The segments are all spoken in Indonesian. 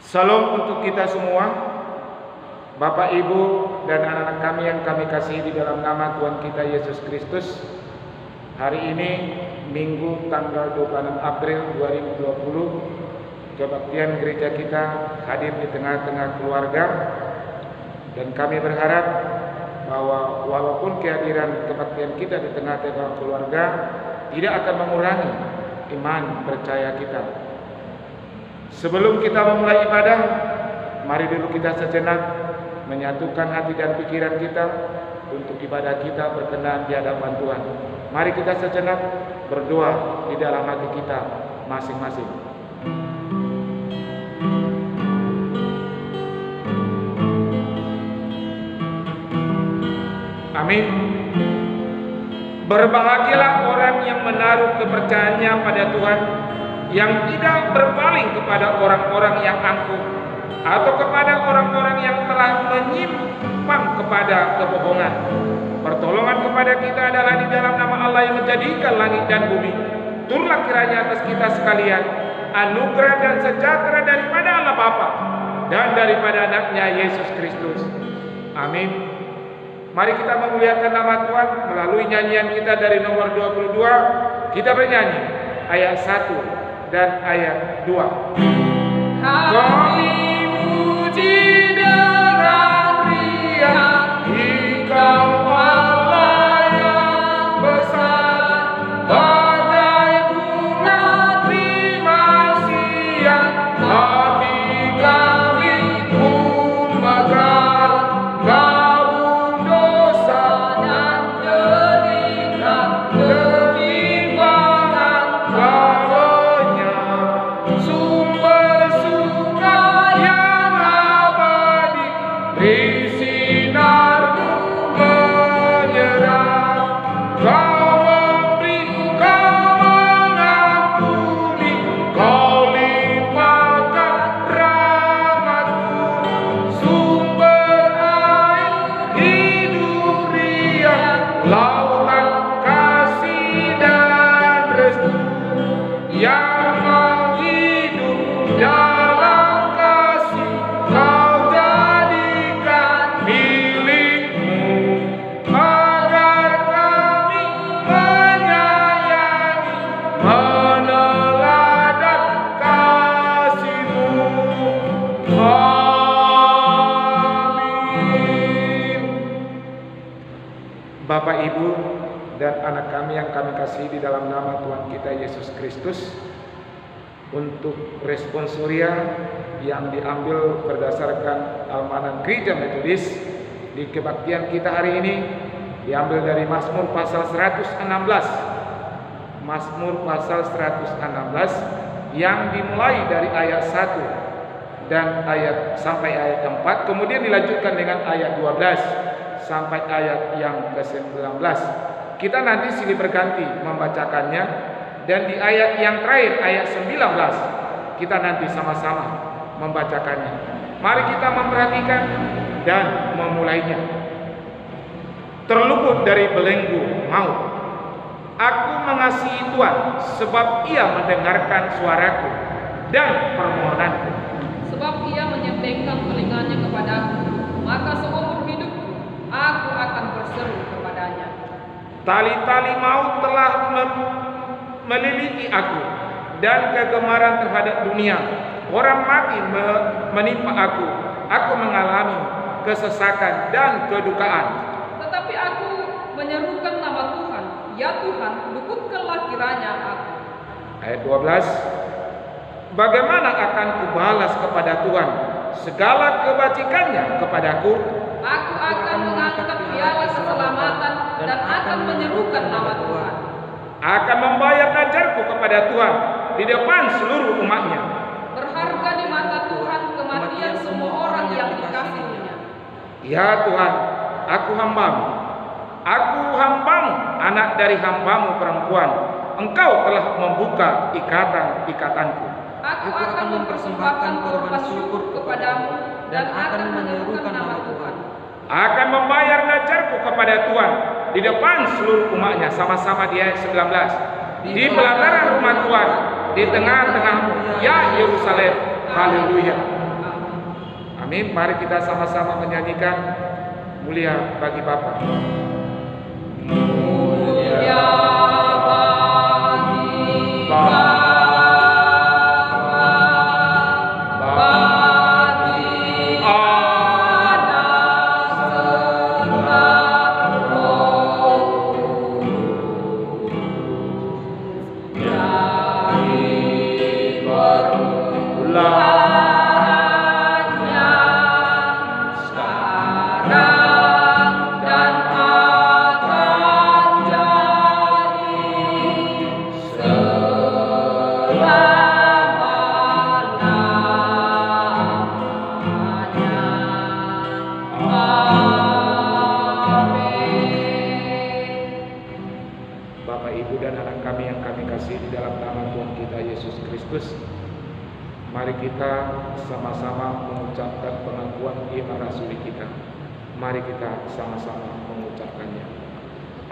Salam untuk kita semua, Bapak, Ibu, dan anak-anak kami yang kami kasihi di dalam nama Tuhan kita Yesus Kristus. Hari ini Minggu tanggal 26 April 2020, kebaktian gereja kita hadir di tengah-tengah keluarga, dan kami berharap bahwa walaupun kehadiran kebaktian kita di tengah-tengah keluarga tidak akan mengurangi iman percaya kita. Sebelum kita memulai ibadah, mari dulu kita sejenak menyatukan hati dan pikiran kita untuk ibadah kita berkenan di hadapan Tuhan. Mari kita sejenak berdoa di dalam hati kita masing-masing. Amin. Berbahagialah orang yang menaruh kepercayaannya pada Tuhan, yang tidak berpaling kepada orang-orang yang angkuh atau kepada orang-orang yang telah menyimpang kepada kebohongan. Pertolongan kepada kita adalah di dalam nama Allah yang menjadikan langit dan bumi. Turunlah kiranya atas kita sekalian anugerah dan sejahtera daripada Allah Bapa dan daripada anaknya Yesus Kristus. Amin. Mari kita memuliakan nama Tuhan melalui nyanyian kita dari nomor 22. Kita bernyanyi ayat 1 dan ayat 2. Kami muji dengan riang Engkau Allah yang besar, bagai bunga terima siang hati kami pun mekar, gabung dosa dan kenikmatan ketimpangan karunia, sumber surga yang abadi, beri sinarmu menyerah. Kau memberi, kau mengampuni, kau limpahkan rahmat-Mu, sumber air hidup riang, lautan kasih dan restu yang menghidup dalam kasih. Kau jadikan milik-Mu agar kami menyayangi, meneladan kasih-Mu. Amin. Bapak, Ibu, dan anak kami yang kami kasihi di dalam nama Tuhan kita Yesus Kristus, untuk responsoria yang diambil berdasarkan amanat Gereja Metodis di kebaktian kita hari ini diambil dari Mazmur pasal 116. Mazmur pasal 116 yang dimulai dari ayat 1 dan ayat sampai ayat 4, kemudian dilanjutkan dengan ayat 12 sampai ayat yang ke-19. Kita nanti silih berganti membacakannya, dan di ayat yang terakhir ayat 19 kita nanti sama-sama membacakannya. Mari kita memperhatikan dan memulainya. Terluput dari belenggu maut, aku mengasihi Tuhan, sebab Ia mendengarkan suaraku dan permohonanku. Sebab Ia menyempengkan telinganya kepadaku, maka seumur hidupku aku akan berseru kepadanya. Tali-tali maut telah meliliki aku, dan kegemaran terhadap dunia. Orang mati menimpa aku mengalami kesesakan dan kedukaan. Tetapi aku menyerukan nama Tuhan, ya Tuhan, luputkanlah kiranya aku. Ayat 12. Bagaimana akan kubalas kepada Tuhan segala kebajikannya kepadaku? Aku akan mengangkat piala keselamatan dan akan menyerukan nama Tuhan. Akan membayar najarku kepada Tuhan di depan seluruh umatnya. Berharga di mata Tuhan kematian semua orang yang dikasihinya. Ya Tuhan, aku hambamu, anak dari hambamu perempuan. Engkau telah membuka ikatan-ikatanku. Aku akan mempersembahkan korban syukur kepadamu dan akan menyerukan nama Tuhan. Akan membayar najarku kepada Tuhan di depan seluruh umatnya. Sama-sama di ayat 19. Di pelataran rumah Tuhan, di tengah-tengahmu, ya Yerusalem. Haleluya. Amin. Mari kita sama-sama menyanyikan mulia bagi Bapa. Mulia bagi Bapa. Bapak, Ibu, dan anak kami yang kami kasih di dalam nama Tuhan kita Yesus Kristus, mari kita sama-sama mengucapkan pengakuan iman rasuli kita. Mari kita sama-sama mengucapkannya.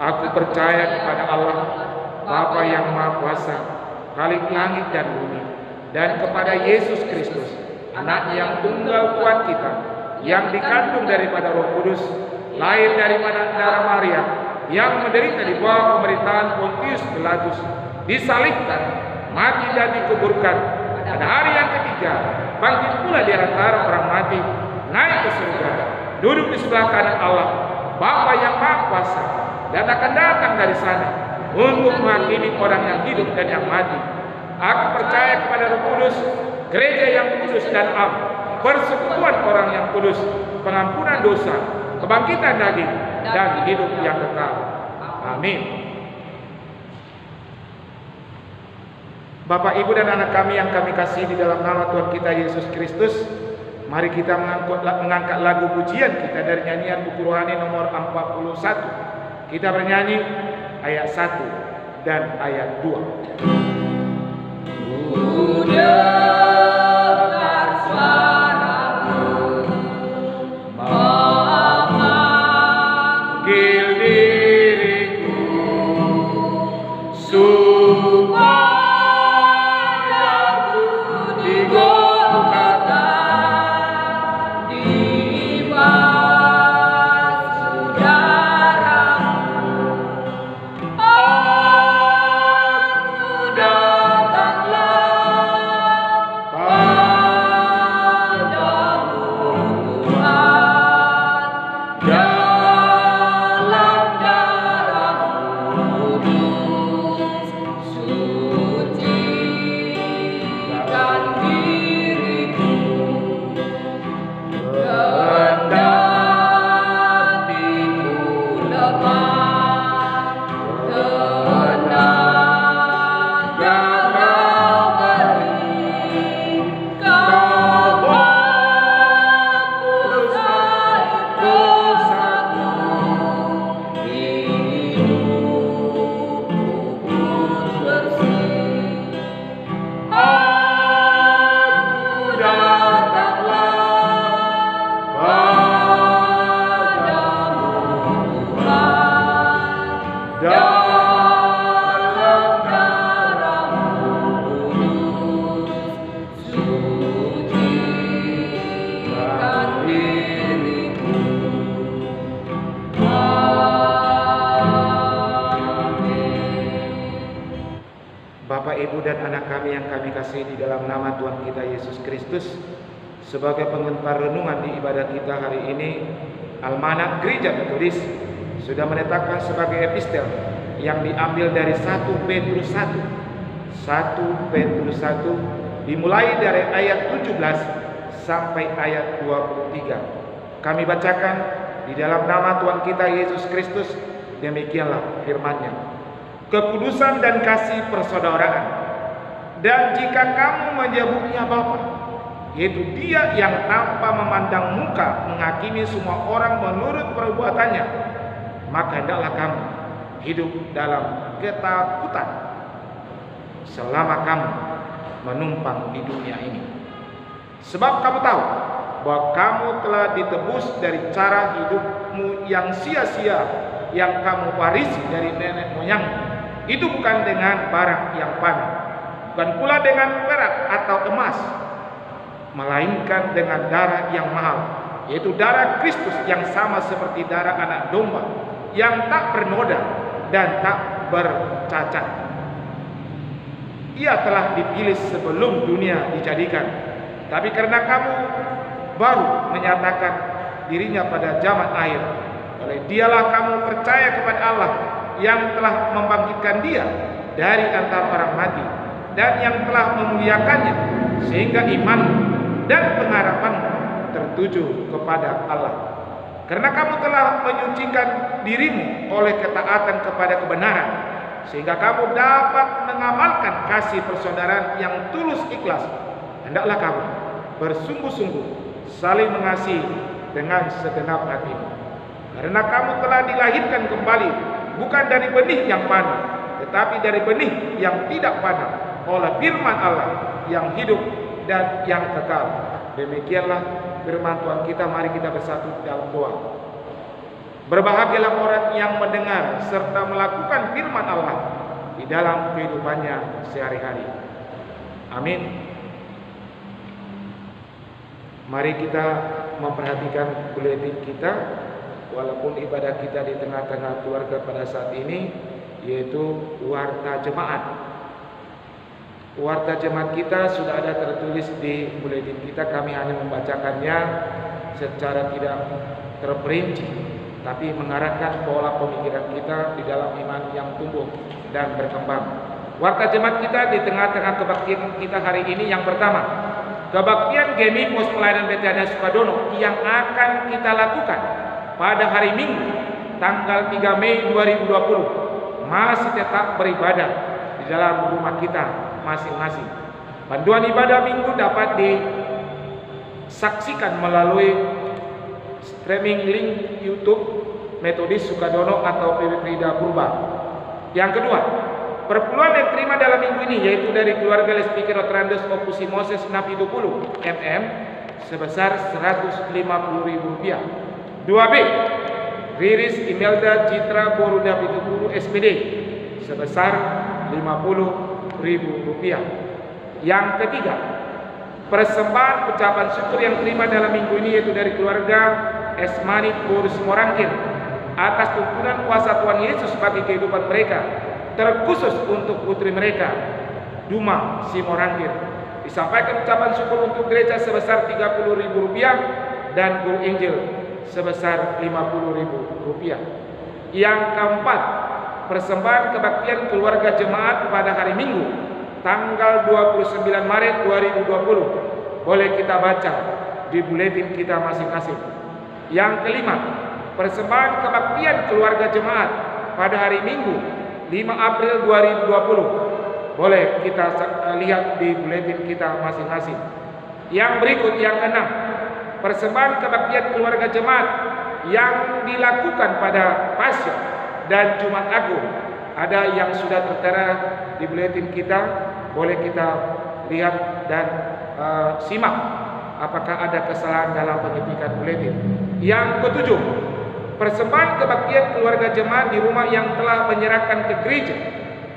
Aku percaya kepada Allah, Bapa yang Maha Kuasa, Khalik langit dan bumi, dan kepada Yesus Kristus, Anak yang tunggal Tuhan kita, yang dikandung daripada Roh Kudus, lahir daripada darah Maria, yang menderita di bawah pemerintahan Pontius Pilatus, disalibkan, mati dan dikuburkan, pada hari yang ketiga bangkit pula di antara orang mati, naik ke surga, duduk di sebelah kanan Allah, Bapa yang Maha Kuasa, dan akan datang dari sana untuk menghakimi orang yang hidup dan yang mati. Aku percaya kepada Roh Kudus, gereja yang kudus dan am, persekutuan orang yang kudus, pengampunan dosa, kebangkitan daging, dan hidup yang kekal. Amin. Bapak, Ibu, dan anak kami yang kami kasih di dalam nama Tuhan kita Yesus Kristus, mari kita mengangkat lagu pujian kita dari nyanyian buku rohani nomor 41. Kita bernyanyi ayat 1 dan ayat 2. Dengar suaramu, Memanggil diriku supaya ku di Golgota dibasuh darah-Mu. Aku datanglah padamu Tuhan, dalam darah-Mu kudus, sucikan diriku, kendaliku lemah, tenaga Kau beri, Kau hapus aib dosaku, hidupku pun bersih. Aku datanglah padamu Tuhan, dalam darah-Mu kudus, sucikan diriku. Bapak, Ibu, dan anak kami yang kami kasih di dalam nama Tuhan kita Yesus Kristus, sebagai pengantar renungan di ibadah kita hari ini, Almanak Gereja Katolik sudah menetapkan sebagai epistel yang diambil dari 1 Petrus 1. 1 Petrus 1 dimulai dari ayat 17 sampai ayat 23. Kami bacakan di dalam nama Tuhan kita Yesus Kristus. Demikianlah firman-Nya. Kekudusan dan kasih persaudaraan. Dan jika kamu menyebutnya Bapa, yaitu Dia yang tanpa memandang muka menghakimi semua orang menurut perbuatannya, maka hendaklah kamu hidup dalam ketakutan selama kamu menumpang di dunia ini. Sebab kamu tahu bahwa kamu telah ditebus dari cara hidupmu yang sia-sia yang kamu warisi dari nenek moyangmu. Itu bukan dengan barang yang panen, bukan pula dengan perak atau emas, melainkan dengan darah yang mahal, yaitu darah Kristus yang sama seperti darah anak domba, yang tak bernoda dan tak bercacat. Ia telah dipilih sebelum dunia dijadikan, tapi karena kamu baru menyatakan dirinya pada zaman akhir, oleh dialah kamu percaya kepada Allah yang telah membangkitkan dia dari antara orang mati dan yang telah memuliakannya, sehingga iman dan pengharapan tertuju kepada Allah. Karena kamu telah menyucikan dirimu oleh ketaatan kepada kebenaran, sehingga kamu dapat mengamalkan kasih persaudaraan yang tulus ikhlas, hendaklah kamu bersungguh-sungguh saling mengasihi dengan segenap hatimu. Karena kamu telah dilahirkan kembali, bukan dari benih yang panas, tetapi dari benih yang tidak panas, oleh firman Allah yang hidup dan yang kekal. Demikianlah firman Tuhan kita. Mari kita bersatu dalam doa. Berbahagialah orang yang mendengar serta melakukan firman Allah di dalam kehidupannya sehari-hari. Amin. Mari kita memperhatikan buletin kita, walaupun ibadah kita di tengah-tengah keluarga pada saat ini, yaitu warta jemaat. Warta jemaat kita sudah ada tertulis di buletin kita. Kami hanya membacakannya secara tidak terperinci, tapi mengarahkan pola pemikiran kita di dalam iman yang tumbuh dan berkembang. Warta jemaat kita di tengah-tengah kebaktian kita hari ini, yang pertama, kebaktian GMI Pos Pelayanan Betania Sukadono yang akan kita lakukan pada hari Minggu tanggal 3 Mei 2020 masih tetap beribadah di dalam rumah kita masing-masing. Panduan ibadah minggu dapat disaksikan melalui streaming link YouTube Metodis Sukadono atau PW Prida Purba. Yang kedua, perpuluhan yang terima dalam minggu ini yaitu dari keluarga Les Pikir Otrandos Opusi Moses Napi 20 mm sebesar Rp150.000. 2B, Riris Imelda Citra Boru Napi 20 SPD sebesar Rp50.000. Yang ketiga, persembahan ucapan syukur yang terima dalam minggu ini yaitu dari keluarga Esmani Boru Simorangkir atas tuntunan kuasa Tuhan Yesus bagi kehidupan mereka, terkhusus untuk putri mereka Duma Simorangkir. Disampaikan ucapan syukur untuk gereja sebesar Rp30.000 dan guru Injil sebesar Rp50.000. Yang keempat, persembahan kebaktian keluarga jemaat pada hari Minggu tanggal 29 Maret 2020 boleh kita baca di buletin kita masing-masing. Yang kelima, persembahan kebaktian keluarga jemaat pada hari Minggu 5 April 2020 boleh kita lihat di buletin kita masing-masing. Yang berikut, yang keenam, persembahan kebaktian keluarga jemaat yang dilakukan pada Pasya dan Jumat Agung ada yang sudah tertera di buletin kita, boleh kita lihat dan simak apakah ada kesalahan dalam pengetikan buletin. Yang ketujuh, persembahan kebaktian keluarga jemaat di rumah yang telah menyerahkan ke gereja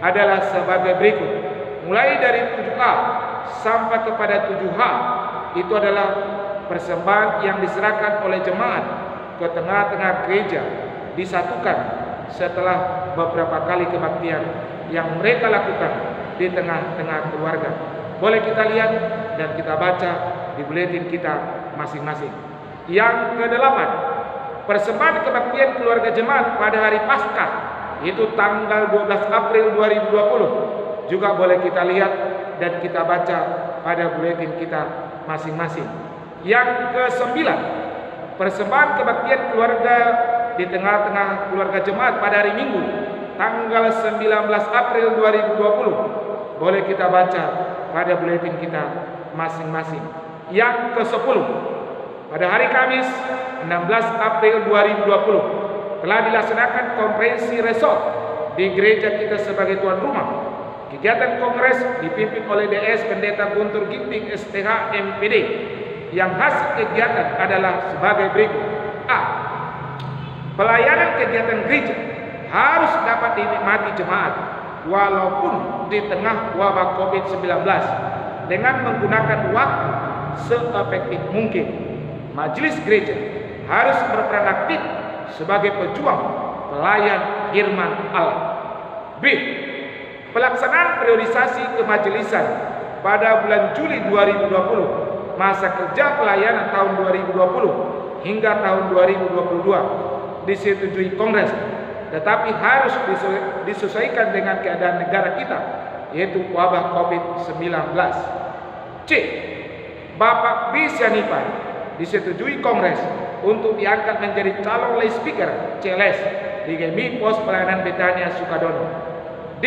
adalah sebagai berikut. Mulai dari 7A sampai kepada 7H, itu adalah persembahan yang diserahkan oleh jemaat ke tengah-tengah gereja, disatukan setelah beberapa kali kebaktian yang mereka lakukan di tengah-tengah keluarga. Boleh kita lihat dan kita baca di buletin kita masing-masing. Yang kedelapan, persembahan kebaktian keluarga jemaat pada hari Paskah, itu tanggal 12 April 2020, juga boleh kita lihat dan kita baca pada buletin kita masing-masing. Yang kesembilan, persembahan kebaktian keluarga di tengah-tengah keluarga jemaat pada hari Minggu tanggal 19 April 2020 boleh kita baca pada buletin kita masing-masing. Yang ke-10, pada hari Kamis 16 April 2020 telah dilaksanakan konferensi resort di gereja kita sebagai tuan rumah. Kegiatan kongres dipimpin oleh DS Pendeta Guntur Ginting STH MPD, yang hasil kegiatan adalah sebagai berikut. A. Pelayanan kegiatan gereja harus dapat dinikmati jemaat walaupun di tengah wabah COVID-19 dengan menggunakan waktu seefektif mungkin. Majelis gereja harus berperan aktif sebagai pejuang pelayan firman Allah. B. Pelaksanaan priorisasi kemajelisan pada bulan Juli 2020, masa kerja pelayanan tahun 2020 hingga tahun 2022 disetujui Kongres, tetapi harus disesuaikan dengan keadaan negara kita, yaitu wabah COVID-19. C. Bapak B. Sianipar disetujui Kongres untuk diangkat menjadi calon lay speaker CLS di GMI Pos Pelayanan Betania Sukadono. D.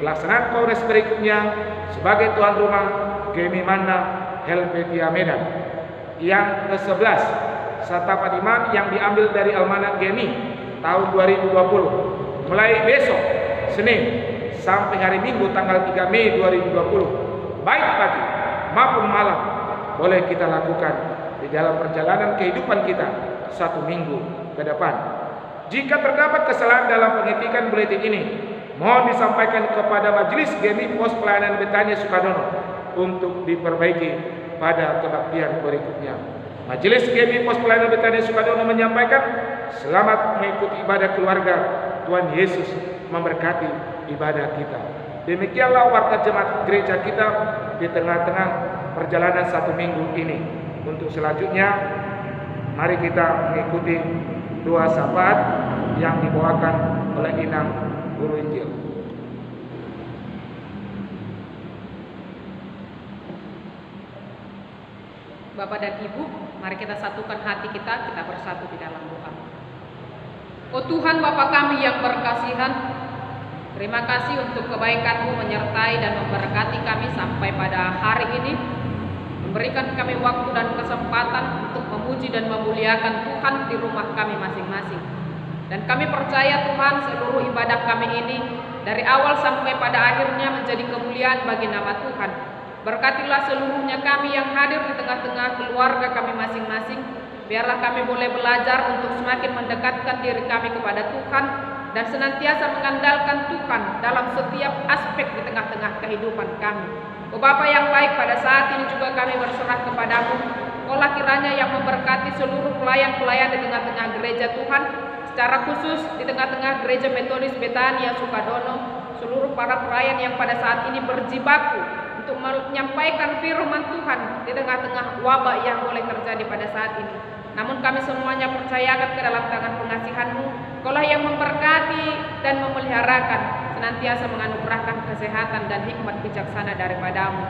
Pelaksanaan Kongres berikutnya sebagai tuan rumah GMI Manna Helvetia Medan. Yang ke-11, Satapan Iman yang diambil dari Almanak GMI tahun 2020 mulai besok Senin sampai hari Minggu tanggal 3 Mei 2020, baik pagi maupun malam, boleh kita lakukan di dalam perjalanan kehidupan kita 1 minggu ke depan. Jika terdapat kesalahan dalam pengetikan buletin ini, mohon disampaikan kepada Majelis GMI Pos Pelayanan Betania Sukadono untuk diperbaiki pada kebaktian berikutnya. Majelis GMI Pos Pelayanan Betania Sukadono menyampaikan selamat mengikuti ibadah keluarga. Tuhan Yesus memberkati ibadah kita. Demikianlah warta jemaat gereja kita di tengah-tengah perjalanan 1 minggu ini. Untuk selanjutnya, mari kita mengikuti doa syafaat yang dibawakan oleh Inang Guru Injil. Bapak dan Ibu, mari kita satukan hati kita bersatu di dalam doa. Oh Tuhan Bapa kami yang berkasihan, terima kasih untuk kebaikan-Mu menyertai dan memberkati kami sampai pada hari ini, memberikan kami waktu dan kesempatan untuk memuji dan memuliakan Tuhan di rumah kami masing-masing. Dan kami percaya Tuhan, seluruh ibadah kami ini dari awal sampai pada akhirnya menjadi kemuliaan bagi nama Tuhan. Berkatilah seluruhnya kami yang hadir di tengah-tengah keluarga kami masing-masing. Biarlah kami boleh belajar untuk semakin mendekatkan diri kami kepada Tuhan dan senantiasa mengandalkan Tuhan dalam setiap aspek di tengah-tengah kehidupan kami. Oh Bapa yang baik, pada saat ini juga kami berserah kepadamu. Kaulah kiranya yang memberkati seluruh pelayan-pelayan di tengah-tengah gereja Tuhan, secara khusus di tengah-tengah gereja Metodis Betania Sukadono, seluruh para pelayan yang pada saat ini berjibaku untuk menyampaikan firman Tuhan di tengah-tengah wabah yang boleh terjadi pada saat ini. Namun kami semuanya percayakan ke dalam tangan pengasihan-Mu. Kaulah yang memberkati dan memeliharakan, senantiasa menganugerahkan kesehatan dan hikmat bijaksana daripada-Mu.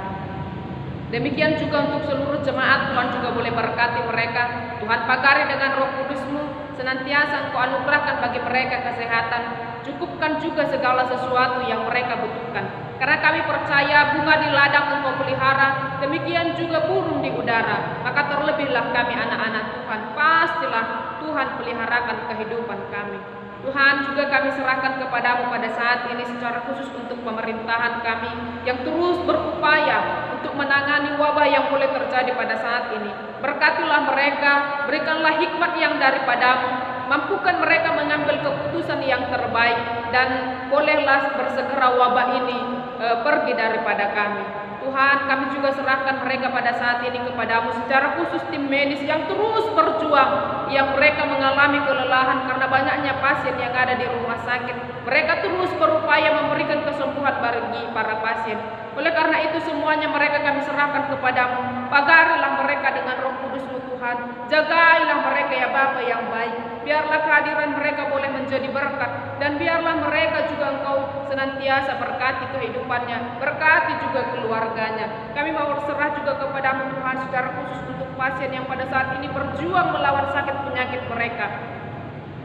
Demikian juga untuk seluruh jemaat, Tuhan juga boleh berkati mereka. Tuhan pagari dengan Roh Kudus-Mu, senantiasa Engkau anugerahkan bagi mereka kesehatan, cukupkan juga segala sesuatu yang mereka butuhkan. Karena kami percaya bunga di ladang Engkau pelihara, demikian juga burung di udara. Maka terlebihlah kami anak-anak Tuhan, pastilah Tuhan peliharakan kehidupan kami. Tuhan, juga kami serahkan kepadamu pada saat ini secara khusus untuk pemerintahan kami yang terus berupaya untuk menangani wabah yang boleh terjadi pada saat ini. Berkatilah mereka, berikanlah hikmat yang daripadamu, mampukan mereka mengambil keputusan yang terbaik, dan bolehlah bersegera wabah ini pergi daripada kami. Tuhan, kami juga serahkan mereka pada saat ini kepadamu, secara khusus tim medis yang terus berjuang, yang mereka mengalami kelelahan karena banyaknya pasien yang ada di rumah sakit. Mereka terus berupaya memberikan kesembuhan bagi para pasien. Oleh karena itu semuanya mereka kami serahkan kepadamu. Pagarilah mereka dengan Roh Kudus-Mu Tuhan. Jagailah mereka ya Bapa yang baik. Biarlah kehadiran mereka boleh menjadi berkat, dan biarlah mereka juga Engkau senantiasa berkati kehidupannya, berkati juga keluarganya. Kami mau berserah juga kepadamu Tuhan, secara khusus untuk pasien yang pada saat ini berjuang melawan sakit penyakit mereka.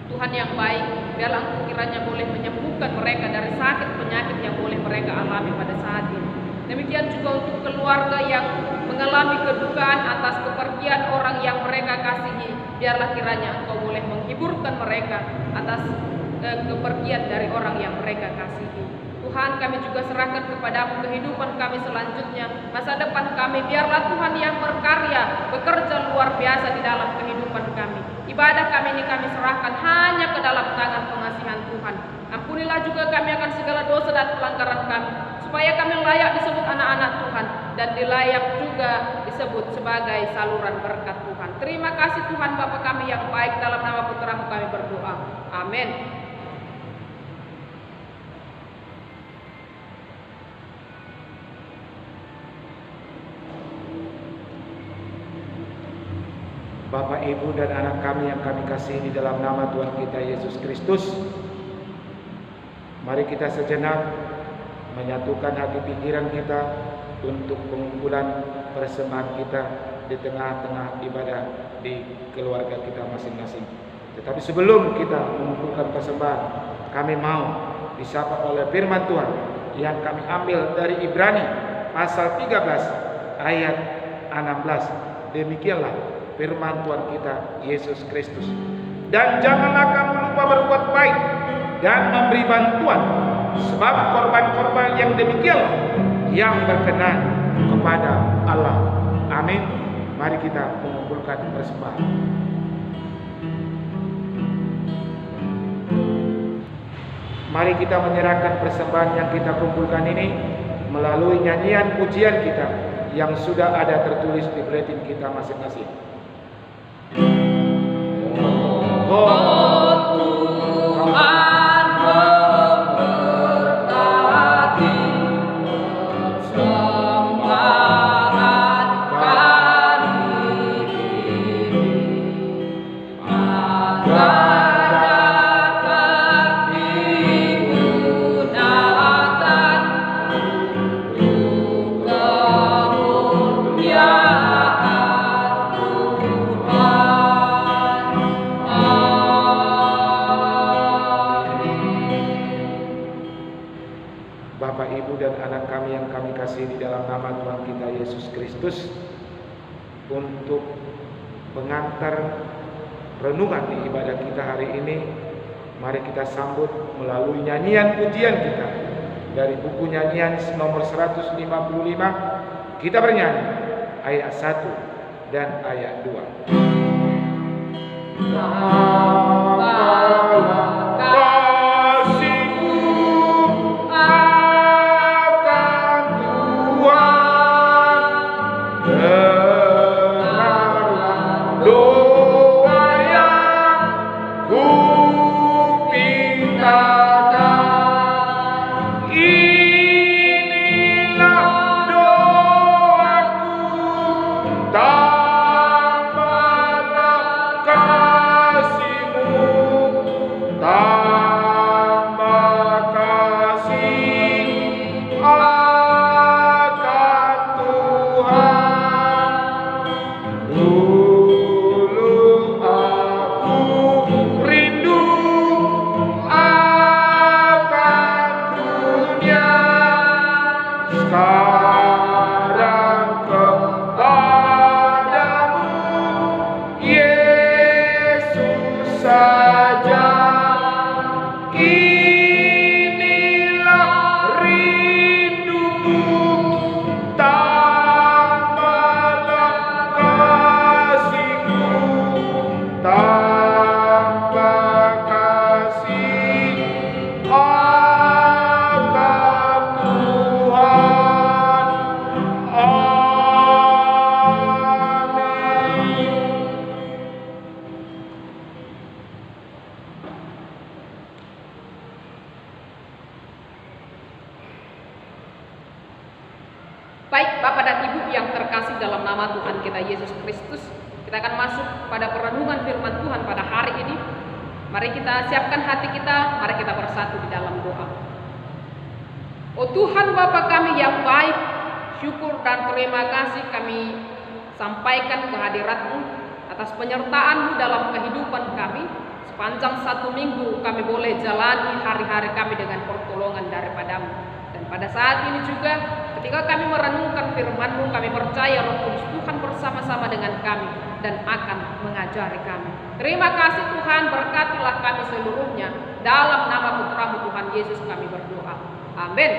Tuhan yang baik, biarlah Engkau kiranya boleh menyembuhkan mereka dari sakit penyakit yang boleh mereka alami pada saat ini. Demikian juga untuk keluarga yang mengalami kedukaan atas kepergian orang yang mereka kasihi. Biarlah kiranya Engkau boleh menghiburkan mereka atas kepergian dari orang yang mereka kasihi. Tuhan, kami juga serahkan kepadamu kehidupan kami selanjutnya, masa depan kami. Biarlah Tuhan yang berkarya, bekerja luar biasa di dalam kehidupan kami. Ibadah kami ini kami serahkan hanya ke dalam tangan pengasihan Tuhan. Ampunilah juga kami akan segala dosa dan pelanggaran kami, supaya kami layak disebut anak-anak Tuhan. dan dilayak juga disebut sebagai saluran berkat Tuhan. Terima kasih Tuhan Bapa kami yang baik, dalam nama Putra-Mu kami berdoa. Amin. Bapak, Ibu, dan anak kami yang kami kasihi di dalam nama Tuhan kita Yesus Kristus, mari kita sejenak menyatukan hati pikiran kita untuk pengumpulan persembahan kita di tengah-tengah ibadah di keluarga kita masing-masing. Tetapi sebelum kita mengumpulkan persembahan, kami mau disapa oleh firman Tuhan yang kami ambil dari Ibrani pasal 13 ayat 16. Demikianlah firman Tuhan kita Yesus Kristus. Dan janganlah kamu lupa berbuat baik dan memberi bantuan, sebab korban-korban yang demikian yang berkenan kepada Allah. Amin. Mari kita mengumpulkan persembahan. Mari kita menyerahkan persembahan yang kita kumpulkan ini melalui nyanyian pujian kita yang sudah ada tertulis di bulletin kita masing-masing. Bapak, Ibu, dan anak kami yang kami kasihi di dalam nama Tuhan kita Yesus Kristus, untuk pengantar renungan di ibadah kita hari ini, mari kita sambut melalui nyanyian pujian kita dari buku nyanyian nomor 155. Kita bernyanyi ayat 1 dan ayat 2. Baik Bapak dan Ibu yang terkasih dalam nama Tuhan kita Yesus Kristus, kita akan masuk pada perenungan firman Tuhan pada hari ini. Mari kita siapkan hati kita, mari kita bersatu di dalam doa. Oh Tuhan Bapa kami yang baik, syukur dan terima kasih kami sampaikan kehadirat-Mu atas penyertaan-Mu dalam kehidupan kami. Sepanjang 1 minggu kami boleh jalani hari-hari kami dengan pertolongan daripada-Mu. Dan pada saat ini juga ketika kami merenungkan firman-Mu, kami percaya Roh Kudus Tuhan bersama-sama dengan kami dan akan mengajari kami. Terima kasih Tuhan, berkatilah kami seluruhnya. Dalam nama Putra-Mu Tuhan Yesus kami berdoa. Amin.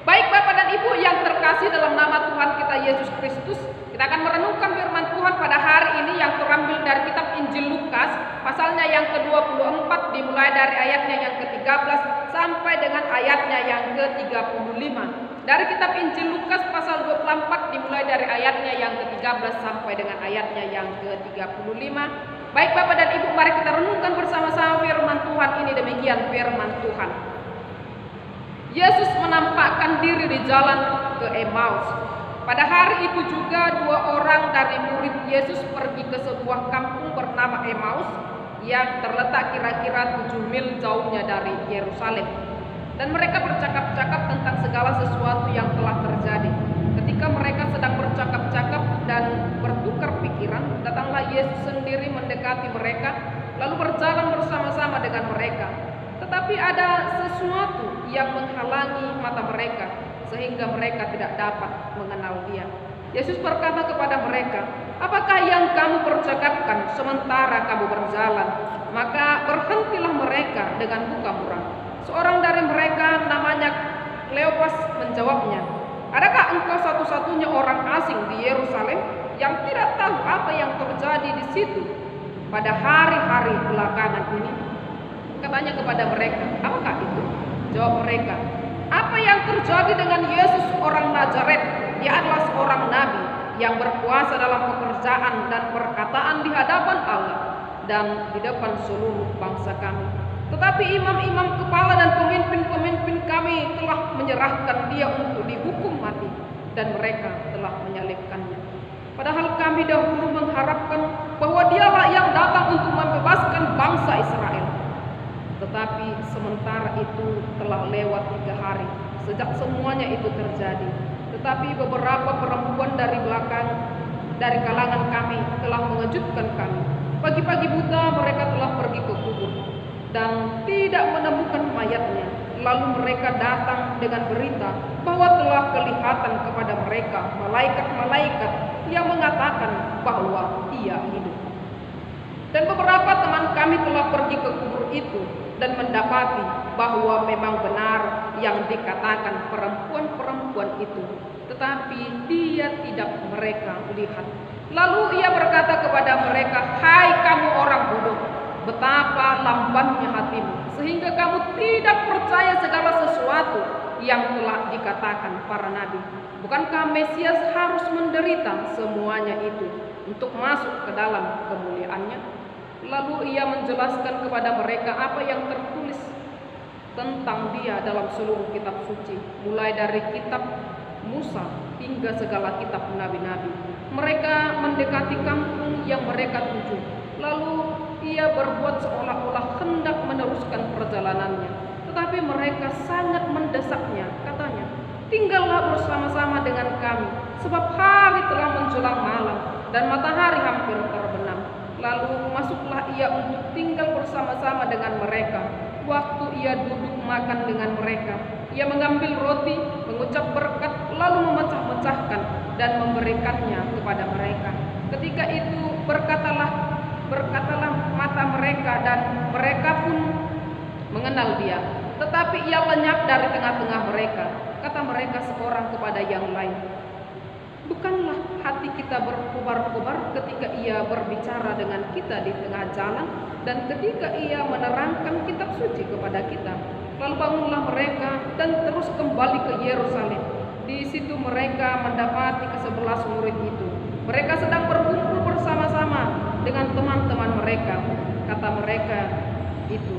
Baik Bapak dan Ibu yang terkasih dalam nama Tuhan kita Yesus Kristus, kita akan merenungkan firman Tuhan pada hari ini yang terambil dari kitab Injil Lukas, pasalnya yang ke-24, dimulai dari ayatnya yang ke-13 sampai dengan ayatnya yang ke-35. Dari kitab Injil Lukas pasal 24 dimulai dari ayatnya yang ke-13 sampai dengan ayatnya yang ke-35. Baik Bapak dan Ibu, mari kita renungkan bersama-sama firman Tuhan ini. Demikian firman Tuhan. Yesus menampakkan diri di jalan ke Emmaus. Pada hari itu juga 2 orang dari murid Yesus pergi ke sebuah kampung bernama Emmaus yang terletak kira-kira 7 mil jauhnya dari Yerusalem. Dan mereka bercakap-cakap tentang segala sesuatu yang telah terjadi. Ketika mereka sedang bercakap-cakap dan bertukar pikiran, datanglah Yesus sendiri mendekati mereka, lalu berjalan bersama-sama dengan mereka. Tetapi ada sesuatu yang menghalangi mata mereka, sehingga mereka tidak dapat mengenal Dia. Yesus berkata kepada mereka, "Apakah yang kamu percakapkan sementara kamu berjalan?" Maka berhentilah mereka dengan buka muram. Seorang dari mereka namanya Kleopas menjawabnya, "Adakah engkau satu-satunya orang asing di Yerusalem yang tidak tahu apa yang terjadi di situ pada hari-hari belakangan ini?" Katanya kepada mereka, "Apakah itu?" Jawab mereka, "Apa yang terjadi dengan Yesus orang Nazaret? Dia adalah seorang nabi yang berkuasa dalam pekerjaan dan perkataan di hadapan Allah dan di depan seluruh bangsa kami. Tetapi imam-imam kepala dan pemimpin-pemimpin kami telah menyerahkan Dia untuk dihukum mati, dan mereka telah menyalibkannya. Padahal kami dahulu mengharapkan bahwa Dialah yang datang untuk membebaskan bangsa Israel. Tetapi sementara itu telah lewat 3 hari sejak semuanya itu terjadi. Tetapi beberapa perempuan dari kalangan kami telah mengejutkan kami. Pagi-pagi buta mereka telah pergi ke kubur dan tidak menemukan mayatnya. Lalu mereka datang dengan berita bahwa telah kelihatan kepada mereka malaikat-malaikat yang mengatakan bahwa Ia hidup. Dan beberapa teman kami telah pergi ke kubur itu dan mendapati bahwa memang benar yang dikatakan perempuan-perempuan itu, tetapi Dia tidak mereka lihat. Lalu Ia berkata kepada mereka, "Hai kamu orang bodoh, betapa lambannya hatimu, sehingga kamu tidak percaya segala sesuatu yang telah dikatakan para nabi. Bukankah Mesias harus menderita semuanya itu untuk masuk ke dalam kemuliaannya?" Lalu Ia menjelaskan kepada mereka apa yang tertulis tentang Dia dalam seluruh kitab suci, mulai dari kitab Musa hingga segala kitab nabi-nabi. Mereka mendekati kampung yang mereka tuju. Lalu Ia berbuat seolah-olah hendak meneruskan perjalanannya, tetapi mereka sangat mendesaknya. Katanya, "Tinggallah bersama-sama dengan kami, sebab hari telah menjelang malam dan matahari hampir terbenam." Lalu masuklah Ia untuk tinggal bersama-sama dengan mereka. Waktu Ia duduk makan dengan mereka, Ia mengambil roti, mengucap berkat, lalu memecah-mecahkan dan memberikannya kepada mereka. Ketika itu berkatalah mata mereka, dan mereka pun mengenal Dia. Tetapi Ia lenyap dari tengah-tengah mereka. Kata mereka seorang kepada yang lain, "Bukanlah hati kita berkobar-kobar ketika Ia berbicara dengan kita di tengah jalan dan ketika Ia menerangkan kitab suci kepada kita?" Lalu bangunlah mereka dan terus kembali ke Yerusalem. Di situ mereka mendapati ke-11 murid itu. Mereka sedang berkumpul bersama-sama dengan teman-teman mereka. Kata mereka itu,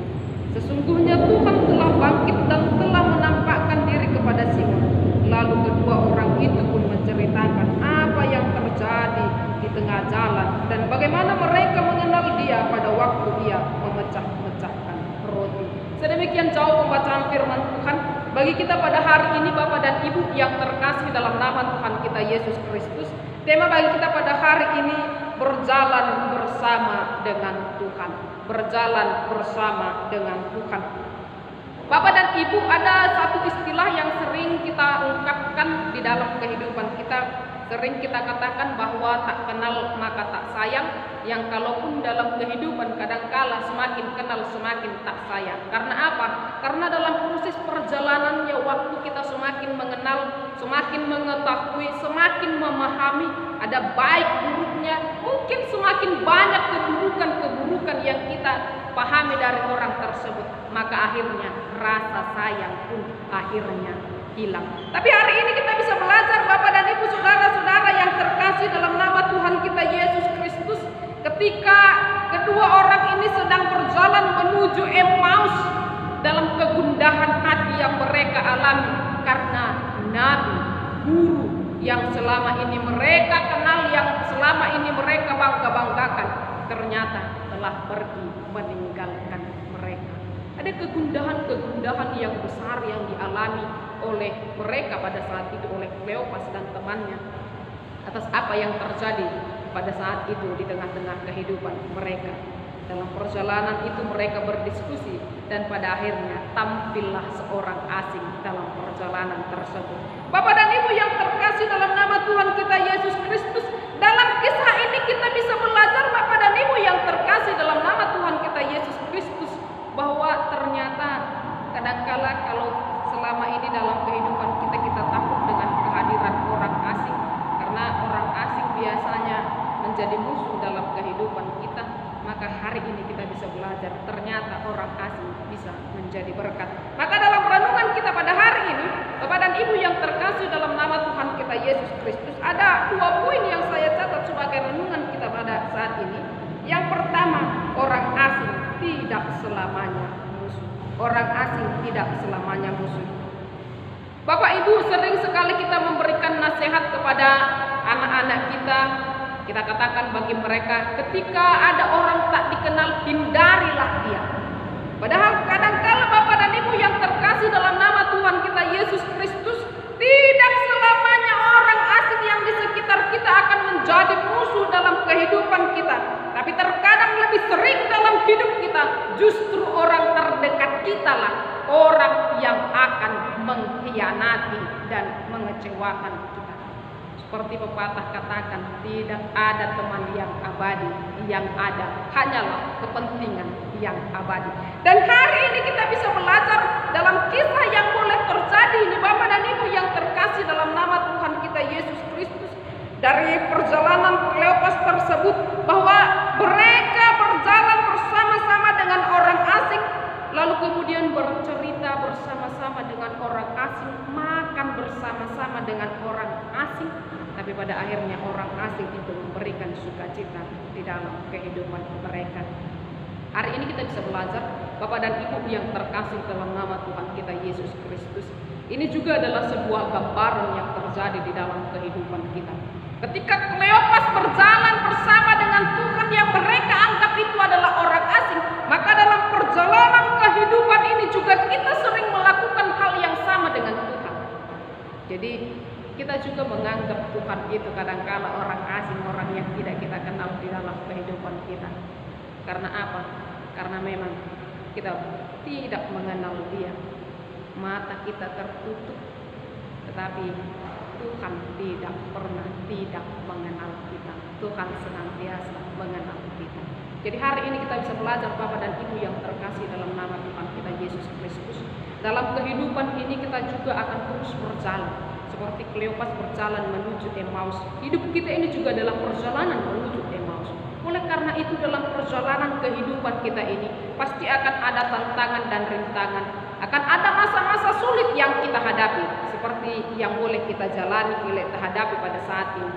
"Sesungguhnya Tuhan telah bangkit dan telah menampakkan diri kepada Simon." Lalu kedua orang itu pun menceritakan apa yang terjadi di tengah jalan dan bagaimana mereka mengenal Dia pada waktu Ia memecah-mecahkan roti. Sedemikian jauh pembacaan firman Tuhan bagi kita pada hari ini, Bapak dan Ibu yang terkasih dalam nama Tuhan kita Yesus Kristus. Tema bagi kita pada hari ini, berjalan bersama dengan Tuhan. Berjalan bersama dengan Tuhan. Bapak dan Ibu, ada satu istilah yang sering kita ungkapkan di dalam kehidupan kita. Sering kita katakan bahwa tak kenal maka tak sayang, yang kalaupun dalam kehidupan kadangkala semakin kenal semakin tak sayang. Karena apa? Karena dalam proses perjalanannya, waktu kita semakin mengenal, semakin mengetahui, semakin memahami, ada baik buruknya, mungkin semakin banyak keburukan-keburukan yang kita pahami dari orang tersebut, maka akhirnya rasa sayang pun akhirnya hilang. Tapi hari ini kita bisa belajar Bapak dan Ibu saudara-saudara yang terkasih dalam nama Tuhan kita Yesus Kristus, ketika kedua orang ini sedang berjalan menuju Emmaus dalam kegundahan hati yang mereka alami karena nabi, guru yang selama ini mereka kenal, yang selama ini mereka bangga-banggakan, ternyata telah pergi meninggalkan mereka. Ada kegundahan-kegundahan yang besar yang dialami oleh mereka pada saat itu, oleh Kleopas dan temannya, atas apa yang terjadi pada saat itu di tengah-tengah kehidupan mereka. Dalam perjalanan itu mereka berdiskusi dan pada akhirnya tampillah seorang asing dalam perjalanan tersebut. Bapak dan Ibu yang terkasih dalam nama Tuhan kita Yesus Kristus, dalam kisah ini kita bisa belajar Bapak dan Ibu yang terkasih dalam nama Tuhan kita Yesus Kristus, bahwa ternyata kadangkala kalau selama ini dalam kehidupan kita takut dengan kehadiran orang asing, karena orang asing biasanya menjadi musuh dalam kehidupan kita. Maka hari ini kita bisa belajar ternyata orang asing bisa menjadi berkat. Maka dalam renungan kita pada hari ini, Bapak dan Ibu yang terkasih dalam nama Tuhan kita Yesus Kristus, ada 2 poin yang saya catat sebagai renungan kita pada saat ini. Yang pertama, orang asing tidak selamanya musuh. Orang asing tidak selamanya musuh. Bapak Ibu, sering sekali kita memberikan nasihat kepada anak-anak kita. Kita katakan bagi mereka, ketika ada orang tak dikenal, hindarilah dia. Padahal kadangkala Bapak dan Ibu yang terkasih dalam nama Tuhan kita Yesus Kristus, tidak selamanya orang asing yang di sekitar kita akan menjadi musuh dalam kehidupan kita. Tapi terkadang lebih sering dalam hidup kita, justru orang terdekat kita lah orang yang akan mengkhianati dan mengecewakan kita. Seperti pepatah katakan, tidak ada teman yang abadi, yang ada hanyalah kepentingan yang abadi. Dan hari ini kita bisa belajar dalam kisah yang boleh terjadi ini Bapak dan Ibu yang terkasih dalam nama Tuhan kita Yesus Kristus, dari perjalanan Kleopas tersebut, bahwa mereka berjalan bersama-sama dengan orang asing, lalu kemudian bercerita bersama-sama dengan orang asing, makan bersama-sama dengan orang asing. Tapi pada akhirnya orang asing itu memberikan sukacita di dalam kehidupan mereka. Hari ini kita bisa belajar Bapak dan Ibu yang terkasih dalam nama Tuhan kita Yesus Kristus. Ini juga adalah sebuah gambaran yang terjadi di dalam kehidupan kita. Ketika Kleopas berjalan bersama dengan Tuhan yang mereka anggap itu adalah orang asing, maka dalam perjalanan kehidupan ini juga kita sering melakukan hal yang sama dengan Tuhan. Jadi kita juga menganggap Tuhan itu kadangkala orang asing, orang yang tidak kita kenal di dalam kehidupan kita. Karena apa? Karena memang kita tidak mengenal Dia. Mata kita tertutup, tetapi Tuhan tidak pernah tidak mengenal kita. Tuhan senantiasa mengenal kita. Jadi hari ini kita bisa belajar Bapak dan Ibu yang terkasih dalam nama Tuhan kita Yesus Kristus. Dalam kehidupan ini kita juga akan terus berjalan. Seperti Kleopas berjalan menuju Emmaus. Hidup kita ini juga adalah perjalanan menuju Emmaus. Oleh karena itu dalam perjalanan kehidupan kita ini pasti akan ada tantangan dan rintangan. Akan ada masa-masa sulit yang kita hadapi. Seperti yang boleh kita jalani, kita hadapi pada saat ini.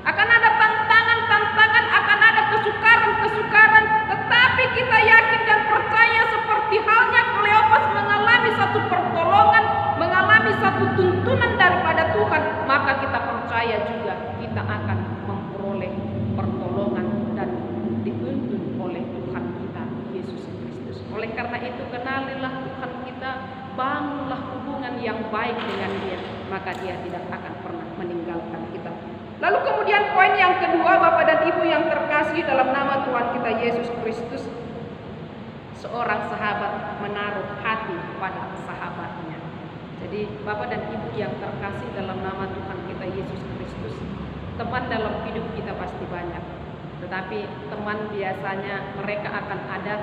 Akan ada tantangan-tantangan, akan ada kesukaran-kesukaran. Tetapi kita yakin dan percaya seperti halnya Kleopas mengalami satu pertolongan, mengalami satu tuntunan daripada Tuhan, maka kita percaya juga kita akan memperoleh pertolongan dan dituntun oleh Tuhan kita Yesus Kristus. Oleh karena itu kenalilah Tuhan kita, bangunlah hubungan yang baik dengan Dia, maka Dia tidak akan pernah meninggalkan kita. Lalu kemudian poin yang kedua Bapak dan Ibu yang terkasih dalam nama Tuhan kita Yesus Kristus, seorang sahabat menaruh hati pada sahabatnya. Jadi Bapak dan Ibu yang terkasih dalam nama Tuhan kita Yesus Kristus, teman dalam hidup kita pasti banyak. Tetapi teman biasanya mereka akan ada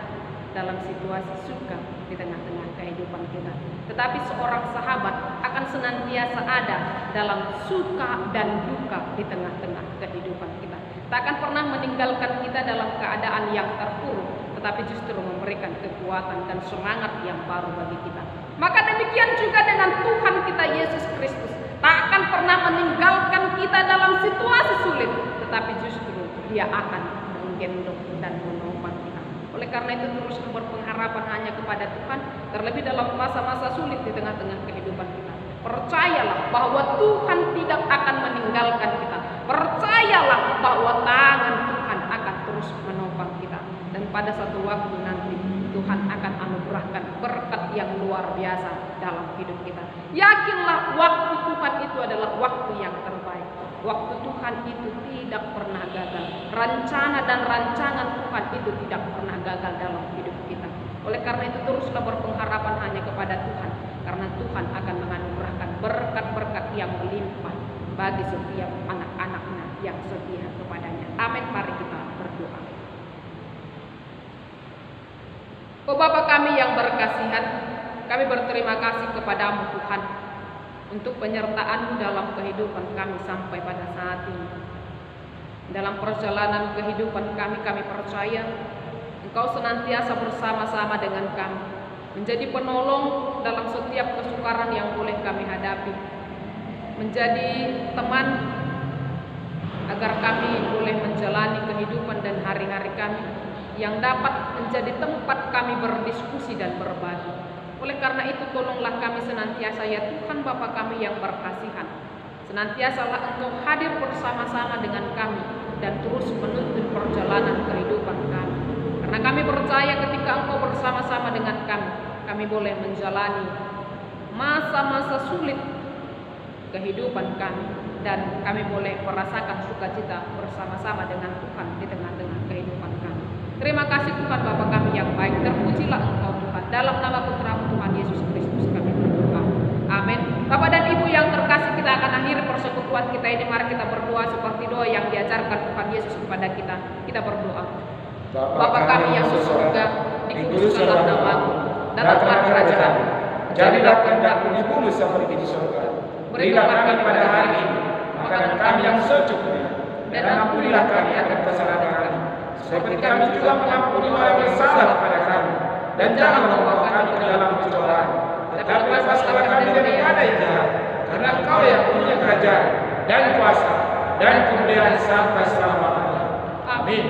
dalam situasi suka di tengah-tengah kehidupan kita. Tetapi seorang sahabat akan senantiasa ada dalam suka dan duka di tengah-tengah kehidupan kita. Tak akan pernah meninggalkan kita dalam keadaan yang terpuruk, tetapi justru memberikan kekuatan dan semangat yang baru bagi kita. Maka demikian juga dengan Tuhan kita Yesus Kristus, tak akan pernah meninggalkan kita dalam situasi sulit, tetapi justru Dia akan menggendong dan menopang kita. Oleh karena itu terus berpengharapan hanya kepada Tuhan, terlebih dalam masa-masa sulit di tengah-tengah kehidupan kita. Percayalah bahwa Tuhan tidak akan meninggalkan kita. Percayalah bahwa tangan Tuhan akan terus menopang kita. Dan pada satu waktu nanti Tuhan akan anugerahkan berkat yang luar biasa dalam hidup kita. Yakinlah waktu Tuhan itu adalah waktu yang terbaik. Waktu Tuhan itu tidak pernah gagal. Rencana dan rancangan Tuhan itu tidak pernah gagal dalam hidup kita. Oleh karena itu teruslah berpengharapan hanya kepada Tuhan, karena Tuhan akan menganugerahkan berkat-berkat yang melimpah bagi setiap anak-anaknya yang setia kepadanya. Amin. Mari kita berdoa. Oh Bapa kami yang berkasihan, kami berterima kasih kepadamu Tuhan untuk penyertaan-Mu dalam kehidupan kami sampai pada saat ini. Dalam perjalanan kehidupan kami percaya Engkau senantiasa bersama-sama dengan kami, menjadi penolong dalam setiap kesukaran yang boleh kami hadapi, menjadi teman agar kami boleh menjalani kehidupan dan hari-hari kami yang dapat menjadi tempat kami berdiskusi dan berbagi. Oleh karena itu tolonglah kami senantiasa ya Tuhan Bapa kami yang berkasihan, senantiasalah Engkau hadir bersama-sama dengan kami dan terus menuntun perjalanan kehidupan kami. Karena kami percaya ketika Engkau bersama-sama dengan kami boleh menjalani masa-masa sulit kehidupan kami, dan kami boleh merasakan sukacita bersama-sama dengan Tuhan di tengah-tengah kehidupan kami. Terima kasih Tuhan Bapa kami yang baik, terpujilah Engkau Tuhan. Dalam nama Putra-Mu Tuhan Yesus Kristus kami berdoa. Amin. Bapak dan Ibu yang terkasih, kita akan akhiri persekutuan kita ini. Mari kita berdoa seperti doa yang diajarkan Tuhan Yesus kepada kita. Kita berdoa. Bapa kami yang di surga, dikuduskanlah nama-Mu, datanglah kerajaan-Mu, jadilah kehendak-Mu di bumi seperti di surga. Berilah kami pada hari ini makanan kami yang secukupnya, dan ampunilah kami akan kesalahan kami, seperti kami juga mengampuni orang yang bersalah kepada kami. Dan jangan membawa kami ke dalam pencobaan, tetapi lepaskanlah kami daripada yang jahat, karena Engkau yang punya kerajaan dan kuasa dan kemuliaan sampai selama-lamanya. Amin.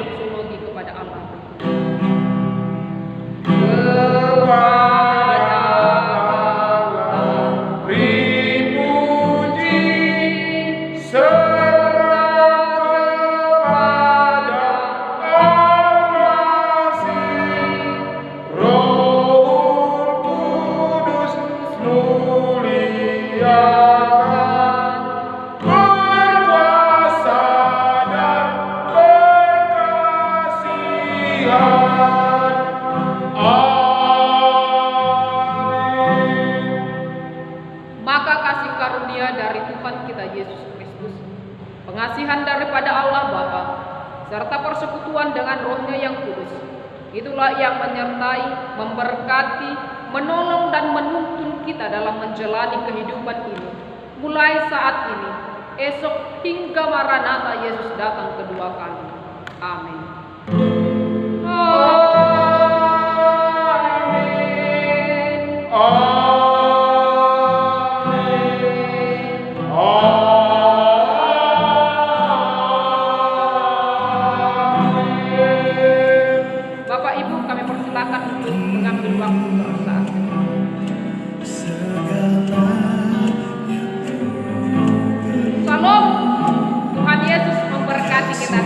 Pengasihan daripada Allah Bapa serta persekutuan dengan Roh-Nya yang kudus, itulah yang menyertai, memberkati, menolong dan menuntun kita dalam menjalani kehidupan ini, mulai saat ini, esok hingga Maranatha Yesus datang kedua kali. Amin.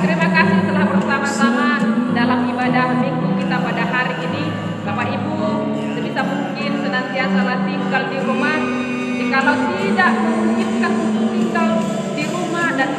Terima kasih telah bersama-sama dalam ibadah minggu kita pada hari ini. Bapak Ibu sebisa mungkin senantiasa tinggal di rumah. Jikalau tidak memungkinkan untuk tinggal di rumah dan